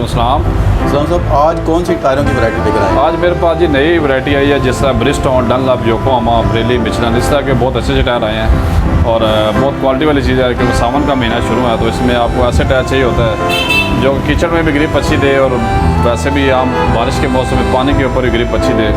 वालेकुम सलाम। सलाम साहब, आज कौन सी टायरों की वैरायटी लेकर आए हैं? आज मेरे पास जी नई वैरायटी आई है, जिस तरह ब्रिजस्टोन, डनलॉप, योकोहामा, ब्रेली, मिचलन, इस तरह के बहुत अच्छे टायर आए हैं और बहुत क्वालिटी वाली चीज़ है। क्योंकि सावन का महीना शुरू है तो इसमें आपको ऐसे टायर चाहिए होता है जो कीचड़ में भी ग्रिप अच्छी दे और वैसे भी आम बारिश के मौसम में पानी के ऊपर भी ग्रिप अच्छी दे,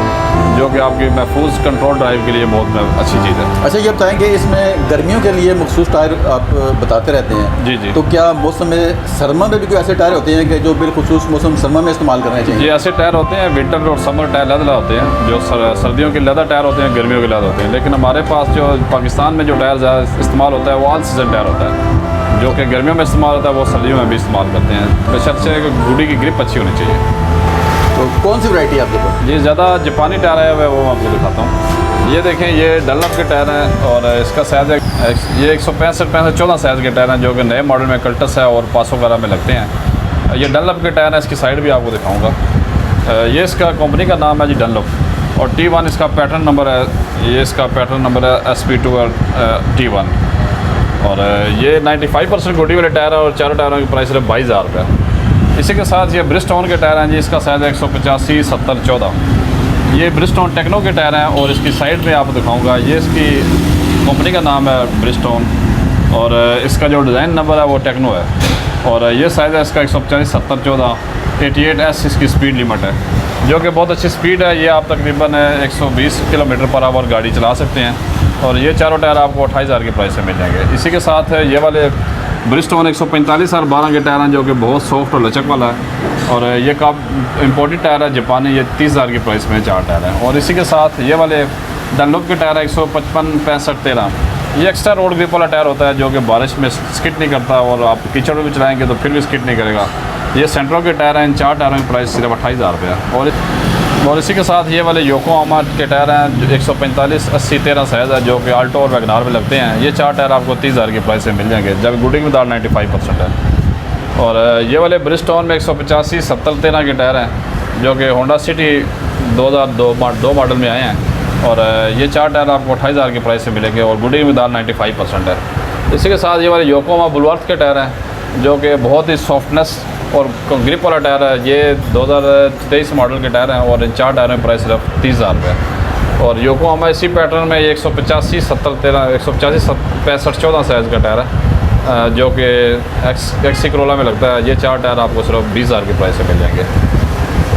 जो कि आपकी महफूज कंट्रोल ड्राइव के लिए बहुत अच्छी चीज़ है। अच्छा, ये बताएंगे इसमें गर्मियों के लिए मखसूस टायर आप बताते रहते हैं। जी जी। तो क्या मौसम में सरमा में भी कोई ऐसे टायर होते हैं कि जो बिलखुसूस मौसम सरमा में इस्तेमाल करने चाहिए? ये ऐसे टायर होते हैं, विंटर और समर टायर लदा होते हैं, जो सर्दियों के लदा टायर होते हैं, गर्मियों के लदा होते हैं। लेकिन हमारे पास जो पाकिस्तान में जो टायर ज़्यादा इस्तेमाल होता है वो ऑल सीजन टायर होता है, जो कि गर्मियों में इस्तेमाल होता है वो सर्दियों में भी इस्तेमाल करते हैं। बशर्ते कि गुडी की ग्रिप अच्छी होनी चाहिए। तो कौन सी वैरायटी है आपके पास? ये ज़्यादा जापानी टायर है वो आपको दिखाता हूँ। ये देखें, ये डनलॉप के टायर हैं और इसका साइज़ है, ये 165 14 साइज़ के टायर हैं, जो कि नए मॉडल में कल्टस है और पासो वगैरह में लगते हैं। ये डनलॉप के टायर हैं, इसकी साइड भी आपको दिखाऊँगा। ये इसका कंपनी का नाम है जी डनलॉप और T1 इसका पैटर्न नंबर है। ये इसका पैटर्न नंबर है SP2 और T1 और ये 95% गुडी वाले टायर है और चारों टायरों की प्राइस सिर्फ 22,000 रुपये। इसी के साथ ये ब्रिजस्टोन के टायर हैं जी, इसका साइज़ है 185 70 14। ये ब्रिजस्टोन टेक्नो के टायर हैं और इसकी साइड में आपको दिखाऊंगा। ये इसकी कंपनी का नाम है ब्रिजस्टोन और इसका जो डिज़ाइन नंबर है वो टेक्नो है और ये साइज़ है इसका 185 70 14। 88S इसकी स्पीड लिमिट है, जो कि बहुत अच्छी स्पीड है। ये आप तकरीबन 120 km/h गाड़ी चला सकते हैं और ये चारों टायर आपको 28,000 की प्राइस से मिल जाएंगे। इसी के साथ ये वाले ब्रिजस्टोन 145 और 12 के टायर हैं, जो कि बहुत सॉफ्ट और लचक वाला है और ये का इम्पोर्टेड टायर है जापानी। ये 30,000 की प्राइस में 4 टायर हैं और इसी के साथ ये वाले डनलॉप के टायर है 155 65 13। ये एक्स्ट्रा रोड ग्रिप वाला टायर होता है, जो कि बारिश में स्किट नहीं करता और आप कीचड़ में भी चलाएँगे तो फिर भी स्किट नहीं करेगा। ये सेंट्रो के टायर हैं, इन 4 टायरों की प्राइस सिर्फ 28,000 रुपये है और इसी के साथ ये वाले योकोहामा के टायर हैं, 145 80 13 साइज़ है, जो कि आल्टो और वैगनार में लगते हैं। ये 4 टायर आपको 30,000 की प्राइस से मिल जाएंगे, जब गुडी की दार 95% है। और ये वाले ब्रिजस्टोन में 185 70 13 के टायर हैं, जो कि होंडा सिटी 2002 मॉडल में आए हैं और ये 4 टायर आपको 28,000 की प्राइस से मिलेंगे और गुडी की दार 95% है। इसी के साथ ये वाले योकोहामा बुलवर्थ के टायर हैं, जो कि बहुत ही सॉफ्टनेस और ग्रिप वाला टायर है। ये 2023 मॉडल के टायर हैं और इन 4 टायरों में प्राइस सिर्फ 30,000 रुपये। और योकोहामा इसी पैटर्न में 185 70 13 185 65 14 साइज़ का टायर है, जो कि एक्सी करोला में लगता है। ये 4 टायर आपको सिर्फ 20,000 की प्राइस से मिल जाएंगे।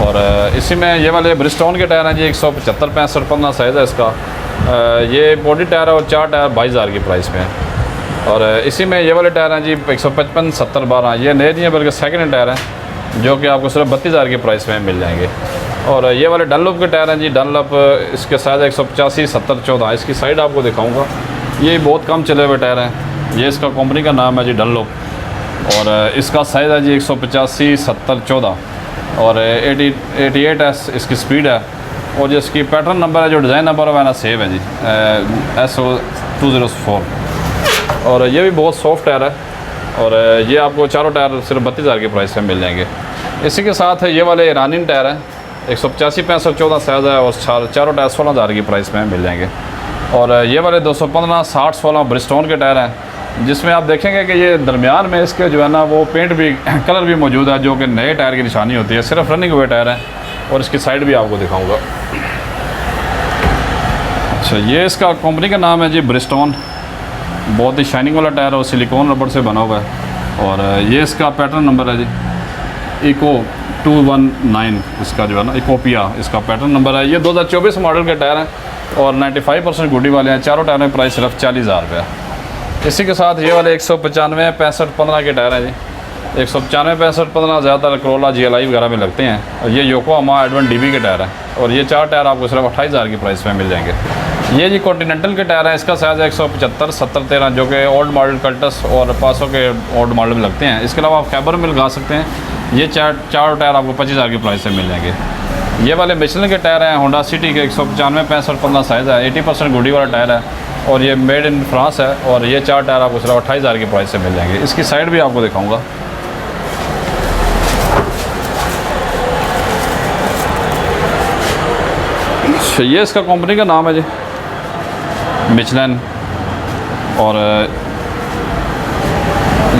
और इसी में ये वाले ब्रिजस्टोन के टायर हैं जी, 175 65 15 साइज़ है इसका। ये बॉडी टायर है और 4 टायर 22,000 की प्राइस में है। और इसी में ये वाले टायर हैं जी 155 70 12। ये नए नहीं है बल्कि सेकेंड हैंड टायर हैं, जो कि आपको सिर्फ 32,000 की प्राइस में मिल जाएंगे। और ये वाले डनलॉप के टायर हैं जी, डनलॉप इसके साइज़ 185 70 14। इसकी साइड आपको दिखाऊंगा। ये बहुत कम चले हुए टायर हैं। ये इसका कंपनी का नाम है जी डनलॉप और इसका साइज़ है जी 185 70 14 और 88S इसकी स्पीड है और जो इसकी पैटर्न नंबर है, जो डिज़ाइन नंबर है ना सेव है जी, SO204। और ये भी बहुत सॉफ्ट टायर है और ये आपको चारों टायर सिर्फ 32,000 की प्राइस में मिल जाएंगे। इसी के साथ ये वाले ईरानियन टायर हैं, 185 65 14 साइज़ है और चारों टायर 16,000 की प्राइस में मिल जाएंगे। और ये वाले 215 60 16 ब्रिजस्टोन के टायर हैं, जिसमें आप देखेंगे कि ये दरमियान में इसके जो है ना वो पेंट भी कलर भी मौजूद है, जो कि नए टायर की निशानी होती है। सिर्फ रनिंग हुए टायर हैं और इसकी साइड भी आपको दिखाऊँगा। अच्छा, ये इसका कंपनी का नाम है जी ब्रिजस्टोन। बहुत ही शाइनिंग वाला टायर है और सिलिकॉन रबर से बना हुआ है और ये इसका पैटर्न नंबर है जी इको 219। इसका जो है ना इकोपिया इसका पैटर्न नंबर है। ये 2024 मॉडल के टायर हैं और 95% गुडी वाले हैं। चारों टायरों की प्राइस सिर्फ 40,000 रुपये है। इसी के साथ ये वाले 195 65 15 के टायर हैं जी, 195 65 15 ज़्यादातर करोला GLI वगैरह में लगते हैं और ये योकोहामा एडवन DB के टायर हैं और ये 4 टायर आपको सिर्फ 28,000 की प्राइस में मिल जाएंगे। ये जी कॉन्टिनेंटल के टायर है, इसका साइज़ है 175 70 13, जो कि ओल्ड मॉडल कल्टस और पासो के ओल्ड मॉडल में लगते हैं। इसके अलावा आप कैबर में लगा सकते हैं। ये चार टायर आपको 25,000 की प्राइस से मिल जाएंगे। ये वाले मिशेलिन के टायर हैं, होंडा सिटी के 195 65 15 साइज़ है, 80% गुडी वाला टायर है और ये मेड इन फ्रांस है और ये 4 टायर आपको सिर्फ 28,000 की प्राइस से मिल जाएंगे। इसकी साइड भी आपको दिखाऊँगा। ये इसका कंपनी का नाम है जी मिचलन और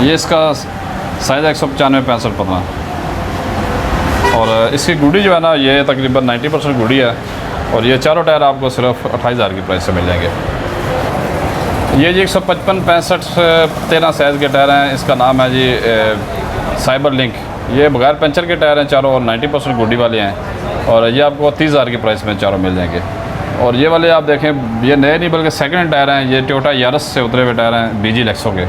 ये इसका साइज़ 195 65 15। और इसकी गुड़ी जो है ना ये तकरीबन 90% गुड़ी है और ये चारों टायर आपको सिर्फ 28,000 की प्राइस से मिल जाएंगे। ये जी 155 65 13 साइज़ के टायर हैं। इसका नाम है जी साइबर लिंक। ये बगैर पंचर के टायर हैं चारों और 90% गुडी वाले हैं और ये आपको 30,000 की प्राइस में चारों मिल जाएंगे। और ये वाले आप देखें ये नए नहीं बल्कि सेकंड हैंड टायर हैं। ये टोयोटा यारिस से उतरे हुए टायर हैं बीजी लेक्सो के।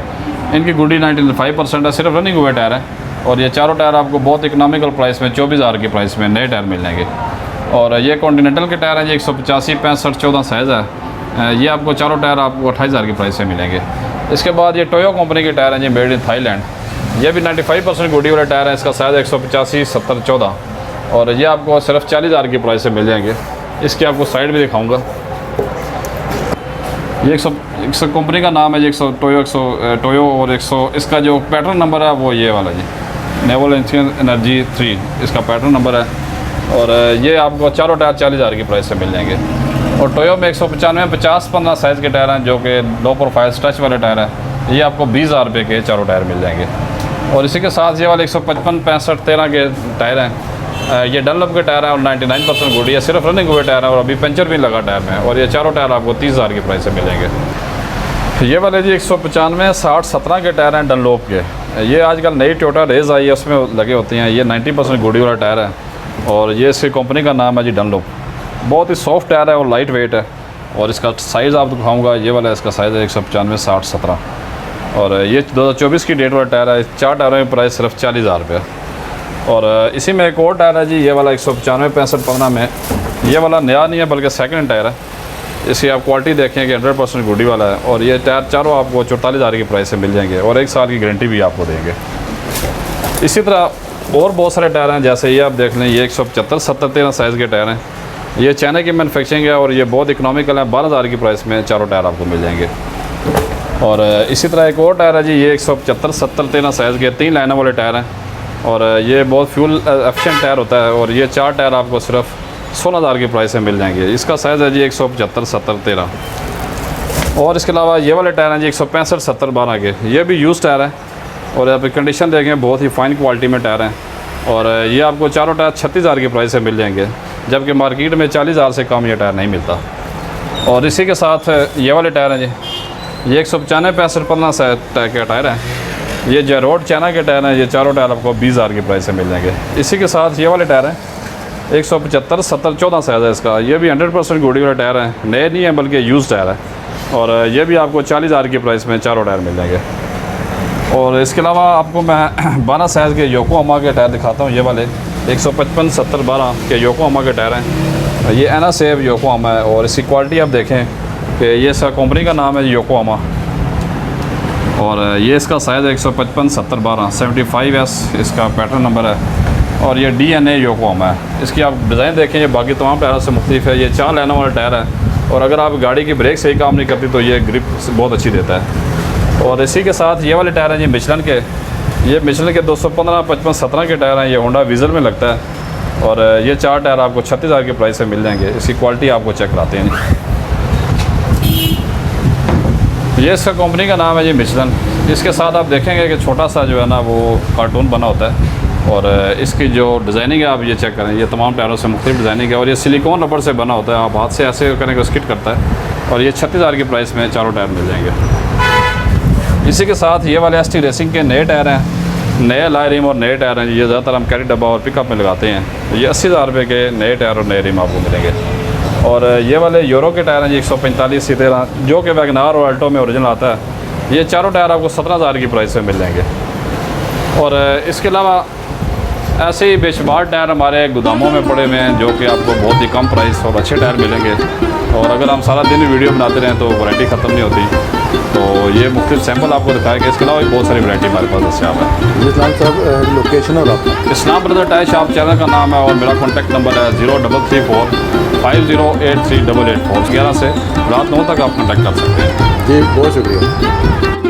इनकी गुडी 95% है, सिर्फ रनिंग हुए टायर हैं और ये चारों टायर आपको बहुत इकनॉमिकल प्राइस में 24,000 की प्राइस में नए टायर मिल जाएंगे। और ये कॉन्टिनेंटल के टायर हैं जी 185 65 14 साइज़ है। ये आपको चारों टायर आपको 28,000 की प्राइस से मिलेंगे। इसके बाद ये टोयो कंपनी के टायर हैं जी मेड इन थाईलैंड। ये भी 95% गुडी वाले टायर है। इसका साइज़ 185 70 14 और ये आपको सिर्फ 40,000 की प्राइस से मिल जाएंगे। इसकी आपको साइड भी दिखाऊंगा। ये 100 कंपनी का नाम है जी 100 टोयो और 100 इसका जो पैटर्न नंबर है वो ये वाला जी नेवल एनर्जी 3 इसका पैटर्न नंबर है। और ये आपको चारों टायर 40,000 की प्राइस से मिल जाएंगे। और टोयो में 195 50 15 साइज़ के टायर हैं जो कि लो प्रोफाइल स्ट्रेच वाले टायर हैं। ये आपको 20,000 रुपये के चारों टायर मिल जाएंगे। और इसी के साथ ये वाले 155 65 13 के टायर हैं। ये डनलप के टायर हैं और 99% गुडी है, सिर्फ रनिंग हुए टायर हैं और अभी पंचर भी लगा टायर में। और ये चारों टायर आपको 30,000 की प्राइस से मिलेंगे। ये वाले जी 195 60 17 के टायर हैं डनलोप के। ये आजकल नई टोयोटा रेज आई है उसमें लगे होते हैं। ये 90% गुडी वाला टायर है और ये इसकी कंपनी का नाम है जी डनलोप। बहुत ही सॉफ्ट टायर है और लाइट वेट है। और इसका साइज़ आप दिखाऊंगा। ये वाला इसका साइज़ है 195 60 17 और ये 2024 की डेट वाला टायर है। 4 टायरों की प्राइस सिर्फ 40,000 रुपये। और इसी में एक और टायर है जी ये वाला 195 65 15 में। ये वाला नया नहीं है बल्कि सेकंड टायर है। इसकी आप क्वालिटी देखें कि 100% गुडी वाला है और ये टायर चारों आपको 44,000 की प्राइस से मिल जाएंगे और 1 साल की गारंटी भी आपको देंगे। इसी तरह और बहुत सारे टायर हैं जैसे ये आप देख लें। ये 175 70 13 साइज़ के टायर हैं। ये चाइना की मैनुफैक्चरिंग है और ये बहुत इकनॉमिकल है। 12,000 की प्राइस में चारों टायर आपको मिल जाएंगे। और इसी तरह एक और टायर है जी ये 175 70 13 साइज़ के 3 लाइनों वाले टायर हैं और ये बहुत फ्यूल एफिशिएंट टायर होता है और ये 4 टायर आपको सिर्फ 16,000 की प्राइस से मिल जाएंगे। इसका साइज़ है जी 175 70 13। और इसके अलावा ये वाले टायर हैं जी 165 70 12 के। ये भी यूज़ टायर है और आप कंडीशन देखें बहुत ही फ़ाइन क्वालिटी में टायर हैं और ये आपको चारों टायर 36,000 की प्राइस से मिल जाएंगे, जबकि मार्केट में 40,000 से कम ये टायर नहीं मिलता। और इसी के साथ ये वाले टायर हैं जी ये 195 65 15 साइज़ के टायर हैं। ये जेरोड चाइना के टायर हैं। ये चारों टायर आपको 20,000 की प्राइस से मिल जाएंगे। इसी के साथ ये वाले टायर हैं 175 70 14 साइज़ है इसका। ये भी 100% गुडी वाले टायर हैं, नए नहीं है बल्कि यूज़ टायर है और ये भी आपको 40,000 की प्राइस में चारों टायर मिल जाएंगे। और इसके अलावा आपको मैं 12 साइज़ के योकोहामा के टायर दिखाता हूँ। ये वाले 155 70 12 के योकोहामा के टायर हैं। ये एना सेव योकोहामा है और इसकी क्वालिटी आप देखें कि ये इसका कंपनी का नाम है योकोहामा और ये इसका साइज़ है 155 70 12 75S इसका पैटर्न नंबर है और ये DNA योकोहामा है। इसकी आप डिज़ाइन देखें ये बाकी तमाम टायरों से मुख्तलिफ है। ये 4 लाइनों वाला टायर है और अगर आप गाड़ी की ब्रेक सही काम नहीं करती तो ये ग्रिप बहुत अच्छी देता है। और इसी के साथ ये वाले टायर हैं जी मिशलन के। ये मिशलन के 215 55 17 के टायर हैं। ये होंडा वीज़ल में लगता है और ये 4 टायर आपको 36,000 की प्राइस से मिल जाएंगे। इसकी क्वालिटी आपको चेक कराते हैं। ये इसका कंपनी का नाम है जी मिशलन। इसके साथ आप देखेंगे कि छोटा सा जो है ना वो कार्टून बना होता है और इसकी जो डिज़ाइनिंग है आप ये चेक करें। ये तमाम टायरों से मुख्तलिफ डिज़ाइनिंग है और ये सिलिकॉन रबर से बना होता है। आप हाथ से ऐसे करेंगे स्किट करता है और ये 36,000 की प्राइस में चारों टायर मिल जाएंगे। इसी के साथ ये वाले ST रेसिंग के नए टायर हैं, नए लाइ रिम और नए टायर हैं। ये ज़्यादातर हम कैरी डब्बा और पिकअप में लगाते हैं। ये 80,000 रुपये के नए टायर और नए रिम आपको मिलेंगे। और ये वाले यूरो के टायर हैं जी 145 13 जो कि वैगनार और अल्टो में ओरिजिनल आता है। ये चारों टायर आपको 17,000 की प्राइस में मिल जाएंगे। और इसके अलावा ऐसे ही बेशुमार टायर हमारे गोदामों में पड़े हुए हैं जो कि आपको बहुत ही कम प्राइस और अच्छे टायर मिलेंगे। और अगर हम सारा दिन वीडियो बनाते रहें तो वारंटी ख़त्म नहीं होती। तो ये मुख्तलिफ सैंपल आपको दिखाया गया। इसके अलावा भी बहुत सारी वैरायटी हमारे पास दस्तियाब है। इस्लाम साहब लोकेशन और आपका? इस्लाम ब्रदर टायर शॉप चैनल का नाम है और मेरा कॉन्टैक्ट नंबर है 0334 5083 884। 11 से रात 9 तक आप कॉन्टैक्ट कर सकते हैं। जी बहुत शुक्रिया।